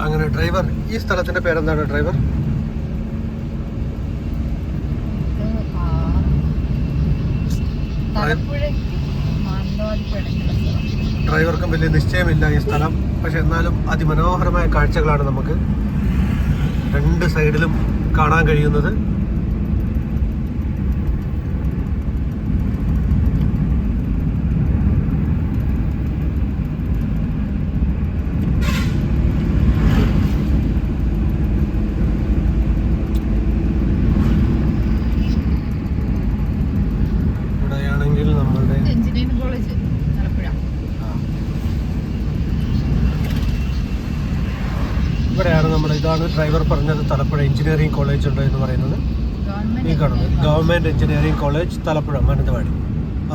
അങ്ങനെ ഡ്രൈവർ, ഈ സ്ഥലത്തിന്റെ പേരെന്താണ് ഡ്രൈവർ? ഡ്രൈവർക്കും വലിയ നിശ്ചയമില്ല ഈ സ്ഥലം. പക്ഷെ എന്നാലും അതിമനോഹരമായ കാഴ്ചകളാണ് നമുക്ക് രണ്ട് സൈഡിലും കാണാൻ കഴിയുന്നത്. ഇവിടെയാണെങ്കിൽ നമ്മളുടെ എഞ്ചിനീയറിംഗ് കോളേജ് ഇവിടെയാണ് നമ്മുടെ, ഇതാണ് ഡ്രൈവർ പറഞ്ഞത് തലപ്പുഴ എഞ്ചിനീയറിംഗ് കോളേജ് ഉണ്ട് എന്ന് പറയുന്നത്. ഈ കാണുന്നത് government engineering college Thalappuzha Mananthavady.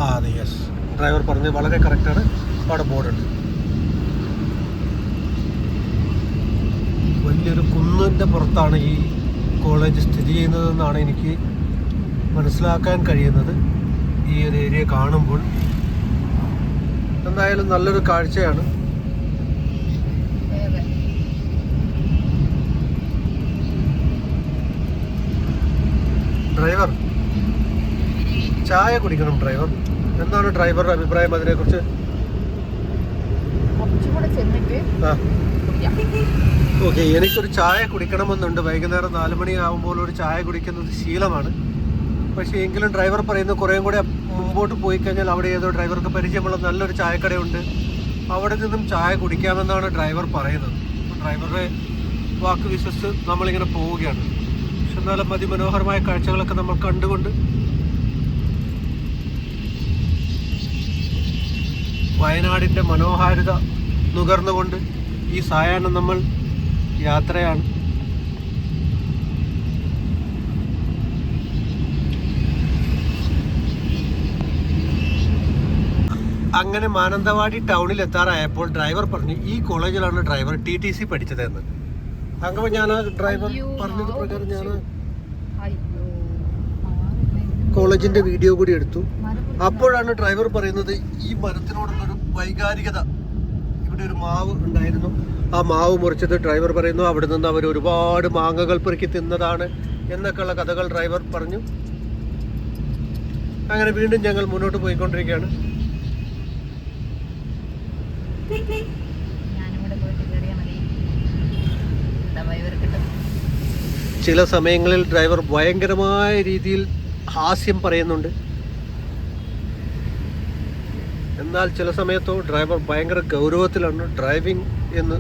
അതെ, യെസ്, ഡ്രൈവർ പറഞ്ഞത് വളരെ കറക്റ്റാണ്. അവിടെ ബോർഡുണ്ട്. വലിയൊരു കുന്നിൻ്റെ പുറത്താണ് ഈ കോളേജ് സ്ഥിതി ചെയ്യുന്നതെന്നാണ് എനിക്ക് മനസ്സിലാക്കാൻ കഴിയുന്നത് ഈ ഒരു ഏരിയ കാണുമ്പോൾ. എന്തായാലും നല്ലൊരു കാഴ്ചയാണ്. ഡ്രൈവർ, ചായ കുടിക്കണം ഡ്രൈവർ. എന്താണ് ഡ്രൈവറുടെ അഭിപ്രായം അതിനെക്കുറിച്ച്? ഓക്കെ, എനിക്കൊരു ചായ കുടിക്കണമെന്നുണ്ട്. വൈകുന്നേരം 4 മണിയാകുമ്പോൾ ഒരു ചായ കുടിക്കുന്നത് ശീലമാണ്. പക്ഷേ എങ്കിലും ഡ്രൈവർ പറയുന്നു കുറേയും കൂടെ മുമ്പോട്ട് പോയി കഴിഞ്ഞാൽ അവിടെ ഏതോ ഡ്രൈവർക്ക് പരിചയമുള്ള നല്ലൊരു ചായക്കടയുണ്ട്, അവിടെ നിന്നും ചായ കുടിക്കാമെന്നാണ് ഡ്രൈവർ പറയുന്നത്. ഡ്രൈവറുടെ വാക്ക് വിശ്വസിച്ച് നമ്മളിങ്ങനെ പോവുകയാണ്. പക്ഷെ എന്നാലും അതിമനോഹരമായ കാഴ്ചകളൊക്കെ നമ്മൾ കണ്ടുകൊണ്ട് വയനാടിൻ്റെ മനോഹാരിത നുകർന്നുകൊണ്ട് ഈ സായാഹ്നം നമ്മൾ യാത്രയാണ്. അങ്ങനെ മാനന്തവാടി ടൗണിൽ എത്താറായപ്പോൾ ഡ്രൈവർ പറഞ്ഞു ഈ കോളേജിലാണ് ഡ്രൈവർ TTC പഠിച്ചതെന്ന്. അങ്ങനെ ഞാൻ ആ ഡ്രൈവർ പറഞ്ഞത് പ്രകാരം ഞാൻ കോളേജിന്റെ വീഡിയോ കൂടി എടുത്തു. അപ്പോഴാണ് ഡ്രൈവർ പറയുന്നത് ഈ മരത്തിനോടുള്ളൊരു വൈകാരികത. ഇവിടെ ഒരു മാവ് ഉണ്ടായിരുന്നു, ആ മാവ് മുറിച്ചത് ഡ്രൈവർ പറയുന്നു അവിടെ നിന്ന് അവർ ഒരുപാട് മാങ്ങകൾ പെറുക്കി തിന്നതാണ് എന്നൊക്കെയുള്ള കഥകൾ ഡ്രൈവർ പറഞ്ഞു. അങ്ങനെ വീണ്ടും ഞങ്ങൾ മുന്നോട്ട് പോയിക്കൊണ്ടിരിക്കുകയാണ്. ചില സമയങ്ങളിൽ ഡ്രൈവർ ഭയങ്കരമായ രീതിയിൽ ഹാസ്യം പറയുന്നുണ്ട്. എന്നാൽ ചില സമയത്തോ ഡ്രൈവർ ഭയങ്കര ഗൗരവത്തിലാണ് ഡ്രൈവിംഗ് എന്ന്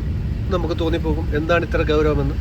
നമുക്ക് തോന്നിപ്പോകും. എന്താണ് ഇത്ര ഗൗരവമെന്ന്.